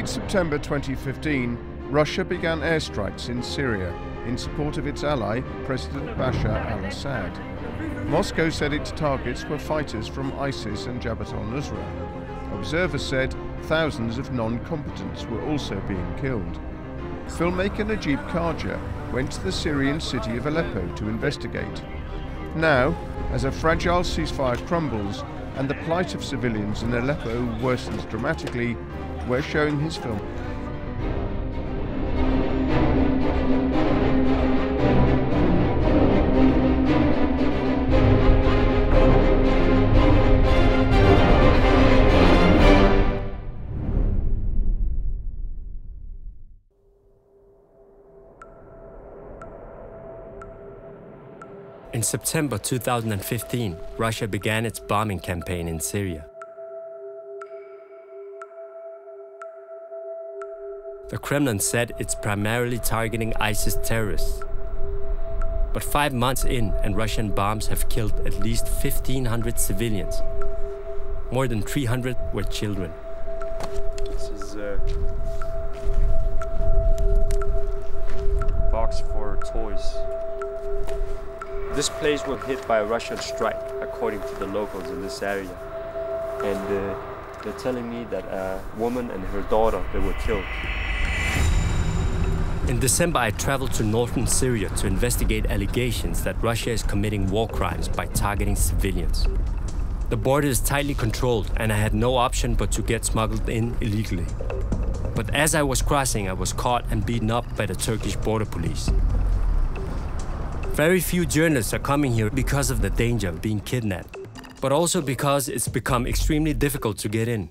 late September 2015, Russia began airstrikes in Syria in support of its ally, President Bashar al-Assad. Moscow said its targets were fighters from ISIS and Jabhat al-Nusra. Observers said thousands of non-combatants were also being killed. Filmmaker Nagieb Khaja went to the Syrian city of Aleppo to investigate. Now, as a fragile ceasefire crumbles and the plight of civilians in Aleppo worsens dramatically, we're showing his film. In September 2015, Russia began its bombing campaign in Syria. The Kremlin said it's primarily targeting ISIS terrorists. But 5 months in, and Russian bombs have killed at least 1,500 civilians. More than 300 were children. This is a box for toys. This place was hit by a Russian strike, according to the locals in this area. And they're telling me that a woman and her daughter, they were killed. In December, I traveled to northern Syria to investigate allegations that Russia is committing war crimes by targeting civilians. The border is tightly controlled, and I had no option but to get smuggled in illegally. But as I was crossing, I was caught and beaten up by the Turkish border police. Very few journalists are coming here because of the danger of being kidnapped, but also because it's become extremely difficult to get in.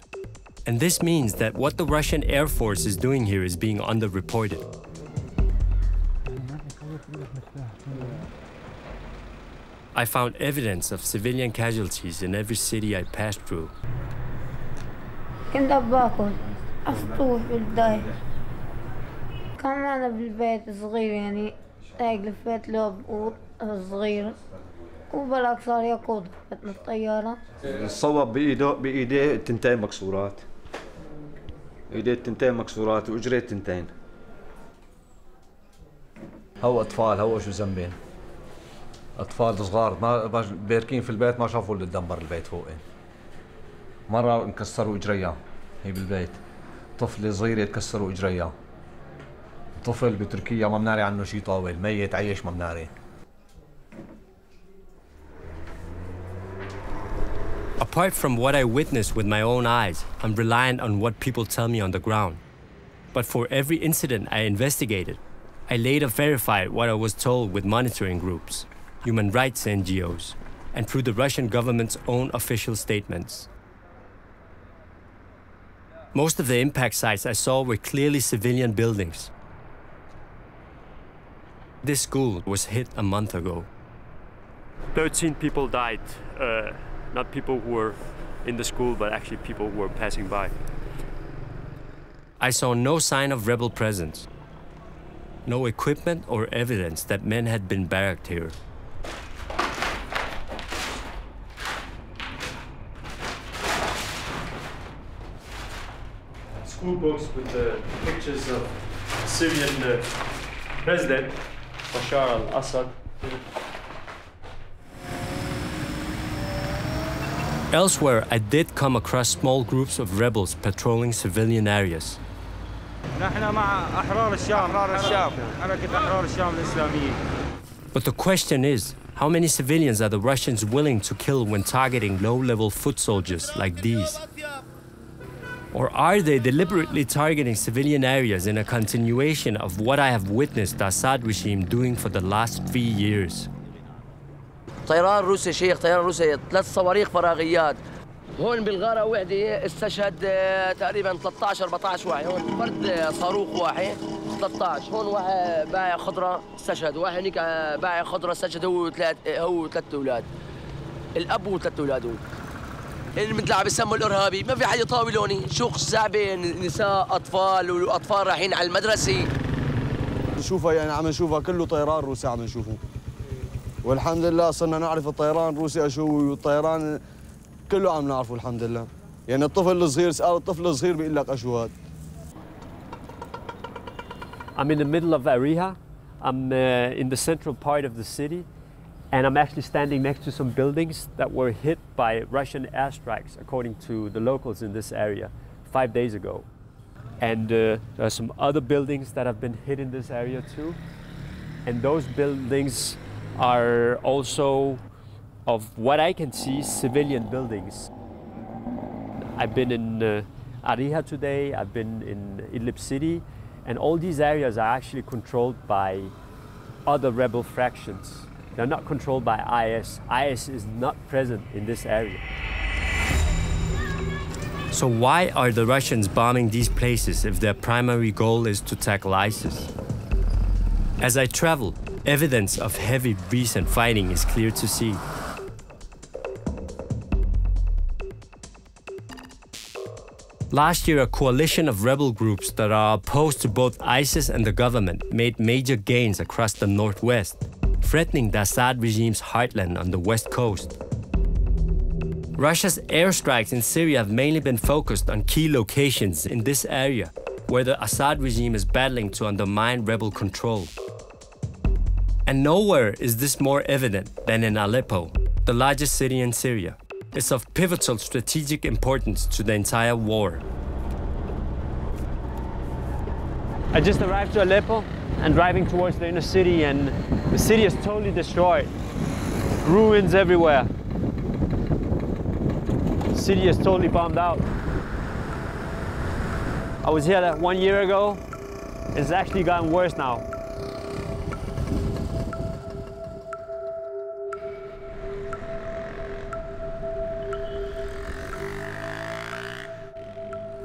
And this means that what the Russian Air Force is doing here is being underreported. I found evidence of civilian casualties in every city I passed through. كنت باكل أسطوح بالبداية. كان معنا بالبيت صغير يعني هيك لفيت له بقوط صغير وبلاك صار يقود من الطيارة. صوب بإيديه تنتين مكسورات. إيديه تنتين مكسورات وإجريه تنتين. هو أطفال هو شو ذنبين؟ أطفال صغار ما باركين في البيت ما شافوا اللي الدم برا البيت فوقين. مرة انكسروا إجريها هي بالبيت. طفل صغير يتكسروا إجريها. طفل بتركيا ما بنعرف عنه شيء طاول، ميت عايش ما بنعرف. Apart from what I witnessed with my own eyes, I'm reliant on what people tell me on the ground. But for every incident I investigated, I later verified what I was told with monitoring groups, human rights NGOs, and through the Russian government's own official statements. Most of the impact sites I saw were clearly civilian buildings. This school was hit a month ago. 13 people died. Not people who were in the school, but actually people who were passing by. I saw no sign of rebel presence, no equipment or evidence that men had been barracked here. School books with the pictures of Syrian President Bashar al-Assad. Elsewhere, I did come across small groups of rebels patrolling civilian areas. But the question is, how many civilians are the Russians willing to kill when targeting low-level foot soldiers like these? Or are they deliberately targeting civilian areas in a continuation of what I have witnessed the Assad regime doing for the last 3 years? طيران روسي شيخ طيران روسي 3 صواريخ فراغيات هون بالغاره وحده استشهد تقريبا 13 14 واحد هون فرد صاروخ واحد 13 هون واحد بايع خضره استشهد واحد هنيك بايع خضره استشهد هو 3 اولاد الاب و3 اولاده اللي مثل عم بيسموا الارهابي ما في حد يطاولوني شوق شعبي نساء اطفال واطفال رايحين على المدرسه نشوفها يعني عم نشوفها كله طيران روسي عم نشوفه والحمد لله صرنا نعرف الطيران الروسي شو والطيران كله عم نعرفه الحمد لله يعني الطفل الصغير سأل الطفل الصغير بيقول لك اشو هاد I'm in the middle of Sirija. I'm in the central part of the city, and I'm actually standing next to some buildings that were hit by Russian airstrikes, according to the locals in this area, 5 days ago. And there are some other buildings that have been hit in this area too. And those buildings are also, of what I can see, civilian buildings. I've been in Sirija today, I've been in Idlib city, and all these areas are actually controlled by other rebel fractions. They're not controlled by IS. IS is not present in this area. So why are the Russians bombing these places if their primary goal is to tackle ISIS? As I travel, evidence of heavy recent fighting is clear to see. Last year, a coalition of rebel groups that are opposed to both ISIS and the government made major gains across the northwest, threatening the Assad regime's heartland on the west coast. Russia's airstrikes in Syria have mainly been focused on key locations in this area, where the Assad regime is battling to undermine rebel control. And nowhere is this more evident than in Aleppo, the largest city in Syria. It's of pivotal strategic importance to the entire war. I just arrived to Aleppo and driving towards the inner city, and the city is totally destroyed. Ruins everywhere. The city is totally bombed out. I was here 1 year ago. It's actually gotten worse now.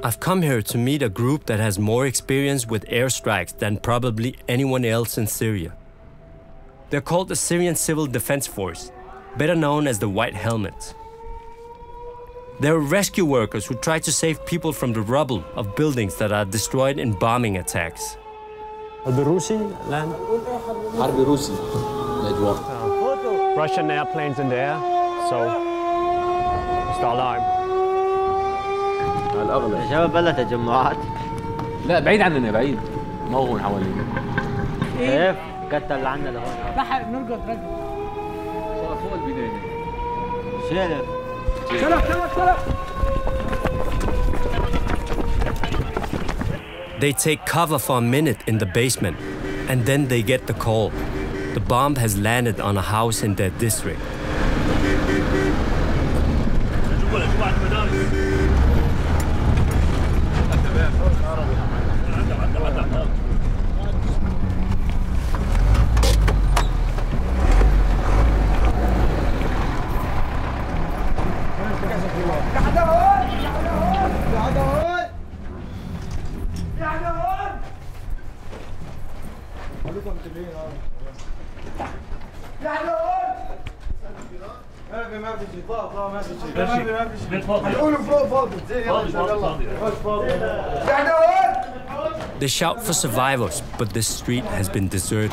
I've come here to meet a group that has more experience with airstrikes than probably anyone else in Syria. They're called the Syrian Civil Defense Force, better known as the White Helmets. They're rescue workers who try to save people from the rubble of buildings that are destroyed in bombing attacks. Russian airplanes in the air, so it's the alarm. يا شباب بلا تجمعات. لا بعيد عننا بعيد. ما هو حوالينا. كيف؟ كتر اللي عندنا لهون. لحق نرقد رقد. فوق البداية. شلف. شلف. They take cover for a minute in the basement, and then they get the call. The bomb has landed on a house in their district. They shout for survivors, but this street has been deserted.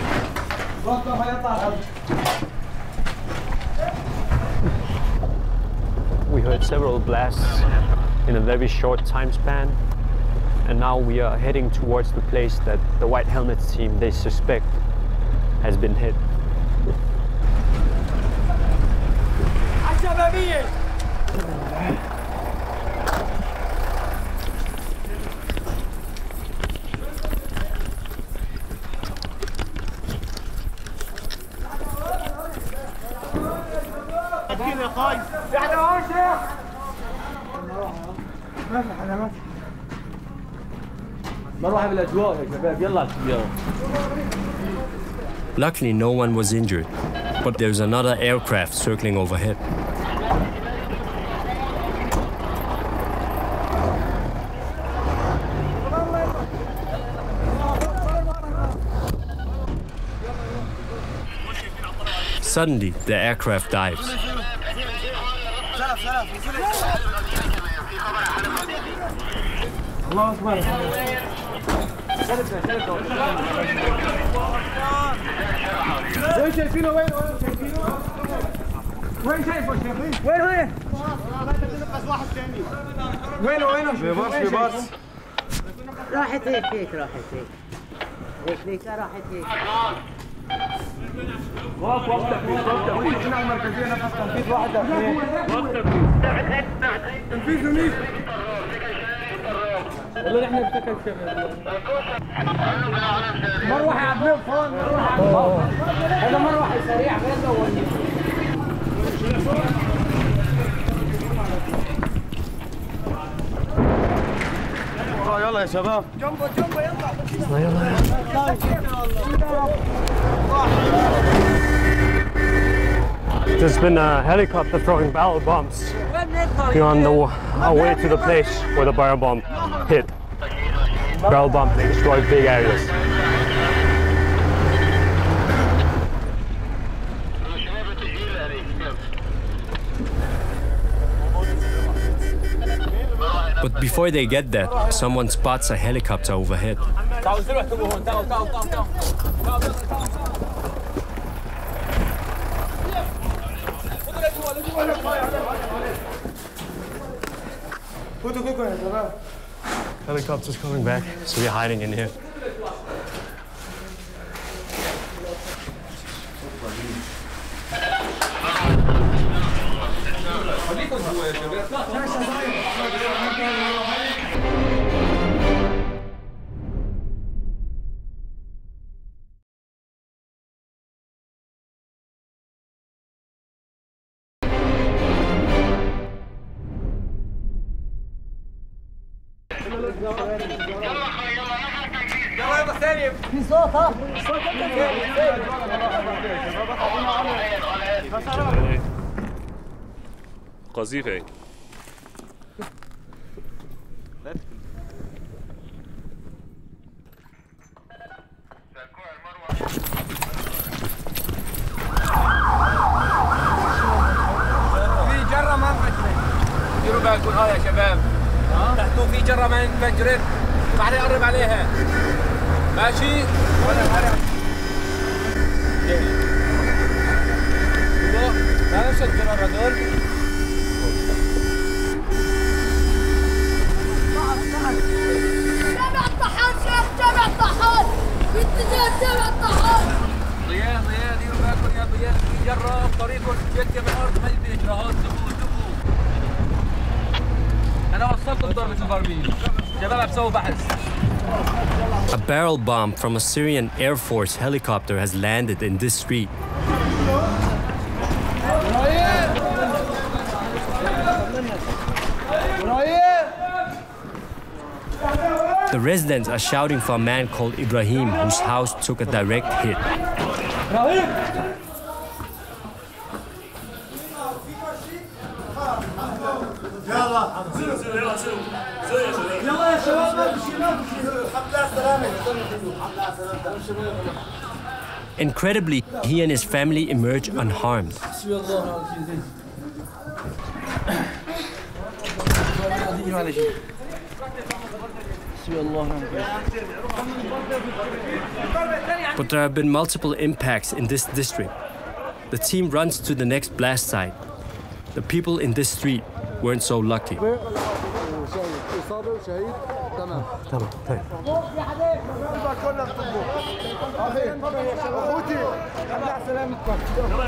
We heard several blasts in a very short time span, and now we are heading towards the place that the White Helmets team they suspect has been hit. Luckily, no one was injured, but there's another aircraft circling overhead. Suddenly, the aircraft dives. راحت هيك راحت هيك. والله نحن بتكتب مروحة عبد فون هذا مروحة سريع غير الاول. يلا يا شباب جنبه يلا يلا. There's been a helicopter throwing barrel bombs here on our way to the place where the barrel bomb hit. Barrel bomb destroyed big areas. But before they get there, someone spots a helicopter overhead. Helicopter's coming back, so we're hiding in here. في صوت ها قذيفة في جرة ما انفجرت. ديروا بالكم ها يا شباب، تحتو في جرة ما انفجرت، ما حدا يقرب عليها. ماشي؟ ما نفس الجرار هذول. جامع الطحان شيخ، جامع الطحان باتجاه جامع الطحان. ضياء ديروا بالكم يا ضياء، في جرة بطريقكم جت من الأرض ما يبي إجراءات. دقوا أنا وصلت ضربة البرميل، شباب عم بسووا بحث. A barrel bomb from a Syrian Air Force helicopter has landed in this street. The residents are shouting for a man called Ibrahim, whose house took a direct hit. Incredibly, he and his family emerge unharmed. But there have been multiple impacts in this district. The team runs to the next blast site. The people in this street weren't so lucky.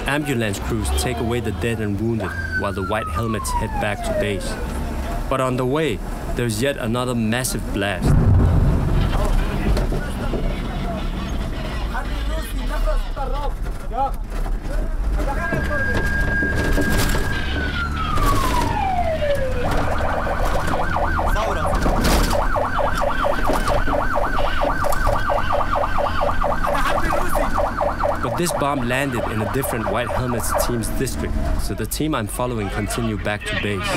Ambulance crews take away the dead and wounded while the white helmets head back to base. But on the way, there's yet another massive blast. But this bomb landed in a different White Helmets team's district, so the team I'm following continue back to base.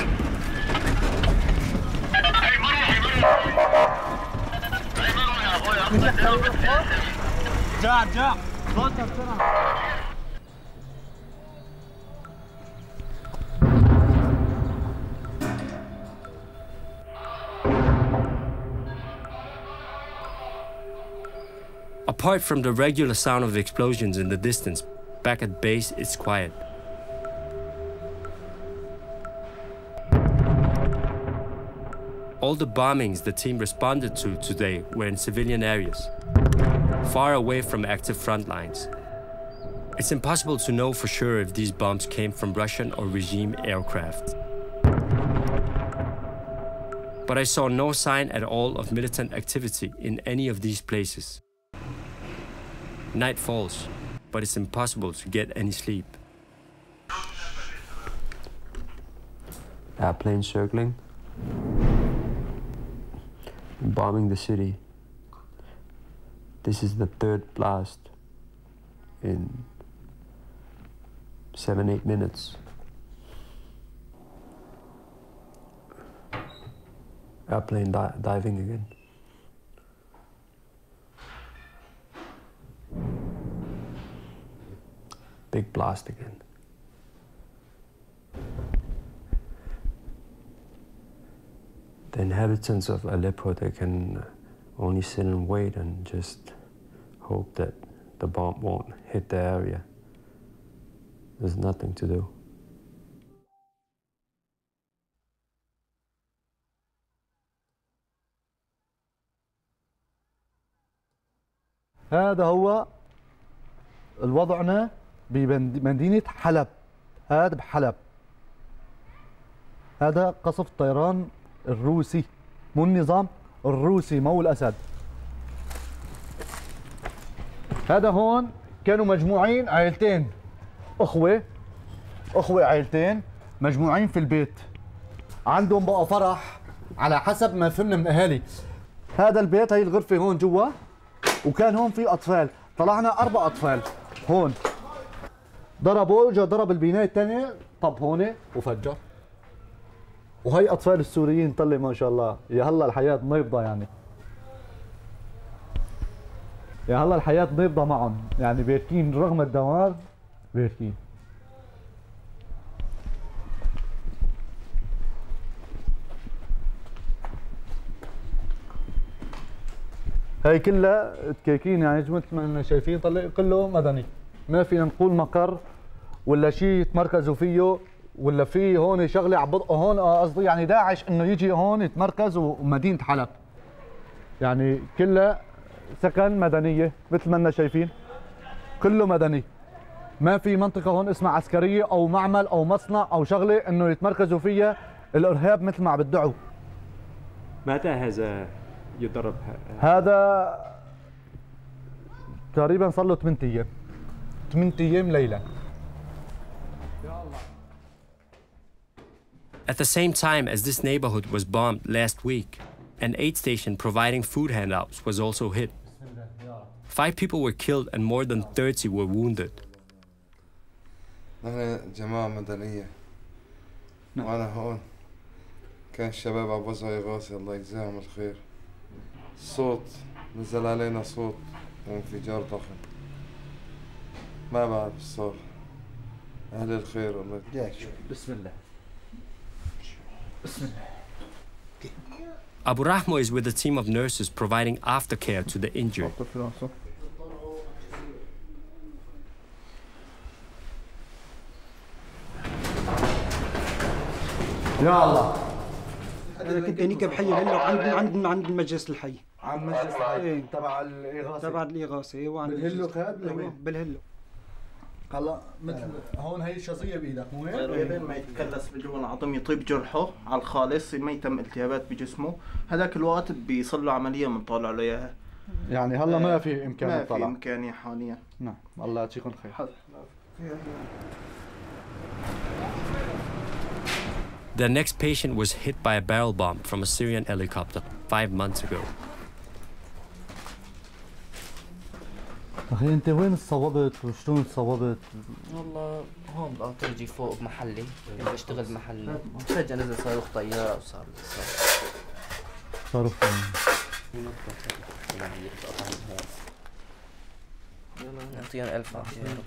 Apart from the regular sound of explosions in the distance, back at base it's quiet. All the bombings the team responded to today were in civilian areas. far away from active front lines. It's impossible to know for sure if these bombs came from Russian or regime aircraft. But I saw no sign at all of militant activity in any of these places. Night falls, but it's impossible to get any sleep. Airplanes circling, bombing the city. This is the third blast in 7-8 minutes. Airplane diving again. Big blast again. The inhabitants of Aleppo, they can only sit and wait and just hope that the bomb won't hit the area. There's nothing to do. هذا هو الوضعنا بمدينة حلب. هذا بحلب. هذا قصف الطيران الروسي، مو النظام الروسي، مو الأسد. هذا هون كانوا مجموعين عائلتين، أخوة عائلتين مجموعين في البيت، عندهم بقى فرح على حسب ما فهمنا من أهالي. هذا البيت، هي الغرفة هون جوا، وكان هون في أطفال، طلعنا 4 أطفال هون. ضربوا، جا ضرب البناية الثانية، طب هون وفجر. وهي أطفال السوريين، طلع ما شاء الله، يا هلا الحياة نبضة يعني. يا هلا الحياة نبضة معهم، يعني باركين رغم الدمار باركين. هي كلها تكاكين يعني مثل ما شايفين، طلع كله مدني، ما فينا نقول مقر ولا شيء يتمركزوا فيه، ولا في هون شغله عبطوا هون، قصدي يعني داعش انه يجي هون يتمركز، ومدينه حلب يعني كلها سكن مدنيه مثل ما شايفين، كله مدني، ما في منطقه هون اسمها عسكريه او معمل او مصنع او شغله انه يتمركزوا فيها الارهاب مثل ما عم بدعوا. متى هذا يضرب؟ هذا تقريبا صار له 8 ايام، 8 ايام ليله. At the same time as this neighborhood was bombed last week, an aid station providing food handouts was also hit. 5 people were killed and more than 30 were wounded. نحن جماعة مدنية وأنا هون، كان الشباب عم بوزعوا إغاثة، الله يجزاهم الخير. صوت نزل علينا، صوت وانفجار ضخم، ما بعرف ايش صار. أهل الخير الله يجزاهم. بسم الله. Abu Rahmo is with a team of nurses providing aftercare to the injured. يا الله. أنا كنت هنيك بحي العلة عند المجلس الحي. عند مجلس الحي تبع الإغاثة. تبع الإغاثة، أيوة. بالهلو خاد لوين؟ بالهلو. هلا مثل هون هي الشظية بإيدك، مو هيك؟ لين ما يتكلس بجوا العظم يطيب جرحه على الخالص، ما يتم التهابات بجسمه، هذاك الوقت بيصير له عملية بنطلع له إياها. يعني هلا ما في إمكانية ما طلع. في إمكانية حاليا. نعم، الله يعطيكم خير. The next patient was hit by a barrel bomb from a Syrian helicopter 5 months ago. أخي أنت وين تصوبت وشلون تصوبت؟ والله هون بأوترجي فوق بمحلي، بشتغل بمحلي، فجأة نزل صاروخ طيارة وصار صاروخ يعطينا 1000 عافية يا رب.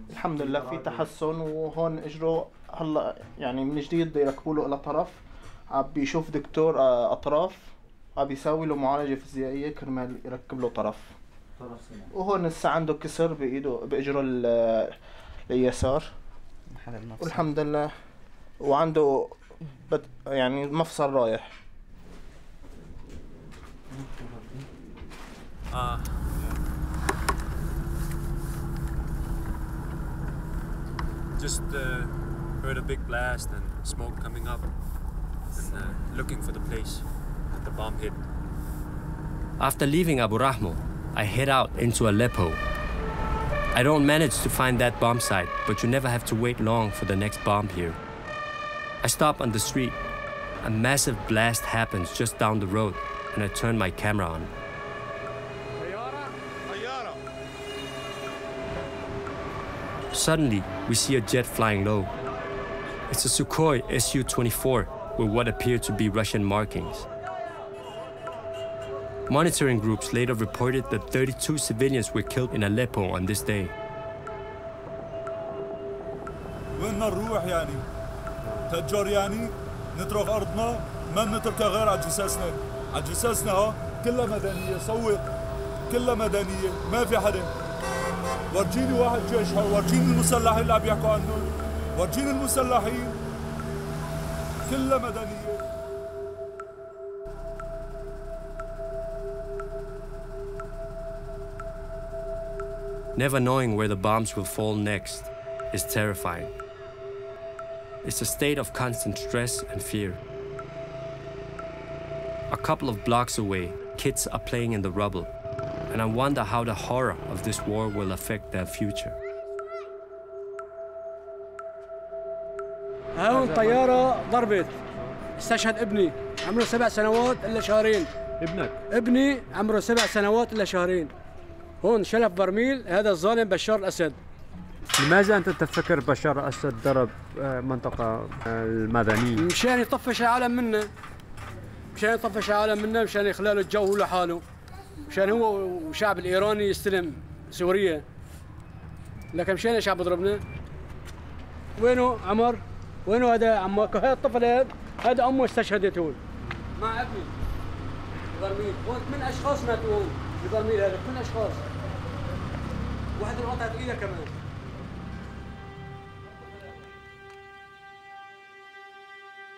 الحمد لله في تحسن، وهون اجروا هلا يعني من جديد بده يركبوا له طرف، عم بيشوف دكتور اطراف، عم بيساوي له معالجه فيزيائيه كرمال يركب له طرف. وهون هسه عنده كسر بايده باجره اليسار والحمد لله، وعنده يعني مفصل رايح. Just heard a big blast and smoke coming up and looking for the place that the bomb hit. After leaving Abu Rahmo, I head out into Aleppo. I don't manage to find that bomb site, but you never have to wait long for the next bomb here. I stop on the street. A massive blast happens just down the road, and I turn my camera on. Suddenly, we see a jet flying low. It's a Sukhoi Su-24 with what appear to be Russian markings. Monitoring groups later reported that 32 civilians were killed in Aleppo on this day. وين نروح يعني؟ تجار يعني نترك أرضنا ما نتركها غير على جثثنا. على جثثنا ها كلها مدنية صوت كلها مدنية ما في حدا. ورجيني واحد جيش ها ورجيني المسلحين اللي عم يحكوا عنهم. ورجيني المسلحين كلها مدنية. Never knowing where the bombs will fall next is terrifying. It's a state of constant stress and fear. A couple of blocks away, kids are playing in the rubble, and I wonder how the horror of this war will affect their future. هون طيارة ضربت استشهد ابني عمره 7 سنوات إلا شهرين. ابنك؟ ابني عمره 7 سنوات إلا شهرين. هون شلف برميل هذا الظالم بشار الأسد. لماذا أنت تفكر بشار الأسد ضرب منطقة المدنية؟ مشان يطفش العالم منا. مشان يطفش العالم منا مشان يخلى له الجو لحاله. مشان هو والشعب الإيراني يستلم سوريا. لكن مشان ايش عم بضربنا؟ وينه عمر؟ وينه هذا عمك؟ هذا الطفل هذا أمه استشهدت هون. مع ابني. برميل، هون 8 أشخاص ماتوا هون. البرميل هذا 8 أشخاص. واحد انقطعت إيده كمان.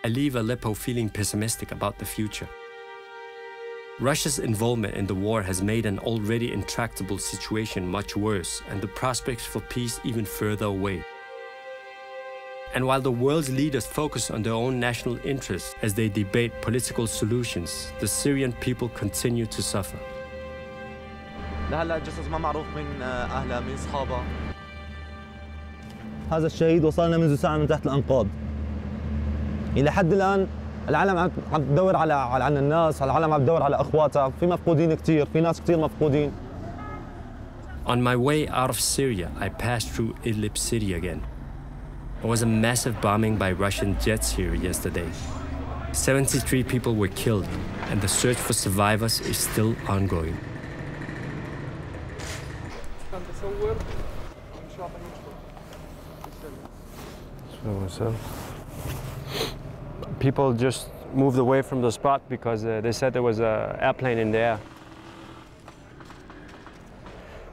I leave Aleppo feeling pessimistic about the future. Russia's involvement in the war has made an already intractable situation much worse and the prospects for peace even further away. And while the world's leaders focus on their own national interests as they debate political solutions, the Syrian people continue to suffer. لهلا الجثث ما معروف من اهلها من اصحابها. هذا الشهيد وصلنا منذ ساعة من تحت الأنقاض. إلى حد الآن العالم عم تدور على الناس، العالم عم تدور على أخواتها، في مفقودين كثير، في ناس كثير مفقودين. On my way out of Syria, I passed through Idlib city again. There was a massive bombing by Russian jets here yesterday. 73 people were killed, and the search for survivors is still ongoing. People just moved away from the spot because they said there was an airplane in the air.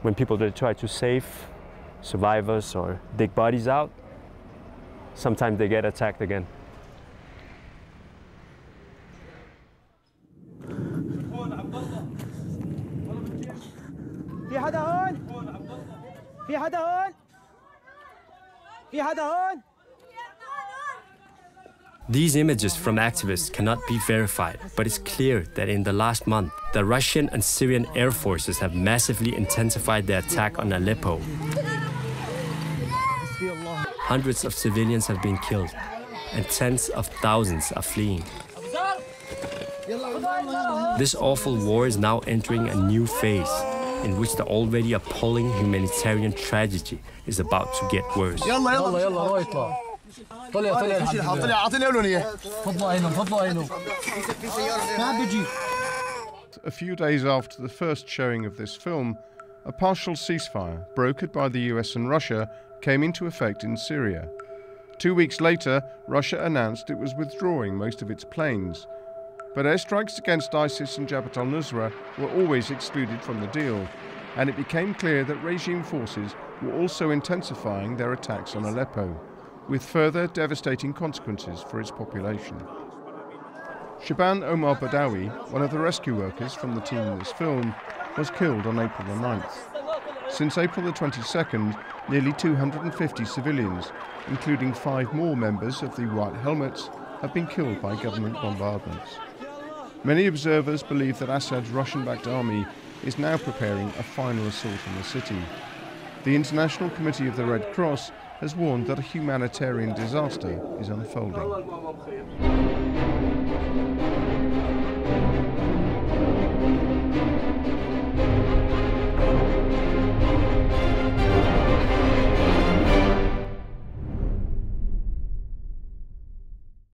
When people try to save survivors or dig bodies out, sometimes they get attacked again. في حدا هون؟ في حدا هون؟ في حدا هون؟ These images from activists cannot be verified, but it's clear that in the last month, the Russian and Syrian air forces have massively intensified their attack on Aleppo. Hundreds of civilians have been killed, and tens of thousands are fleeing. This awful war is now entering a new phase, in which the already appalling humanitarian tragedy is about to get worse. A few days after the first showing of this film, a partial ceasefire, brokered by the US and Russia, came into effect in Syria. 2 weeks later, Russia announced it was withdrawing most of its planes. But airstrikes against ISIS and Jabhat al-Nusra were always excluded from the deal, and it became clear that regime forces were also intensifying their attacks on Aleppo. with further devastating consequences for its population. Shaban Omar Badawi, one of the rescue workers from the team in this film, was killed on April the 9th. Since April the 22nd, nearly 250 civilians, including 5 more members of the White Helmets, have been killed by government bombardments. Many observers believe that Assad's Russian-backed army is now preparing a final assault on the city. The International Committee of the Red Cross has warned that a humanitarian disaster is unfolding.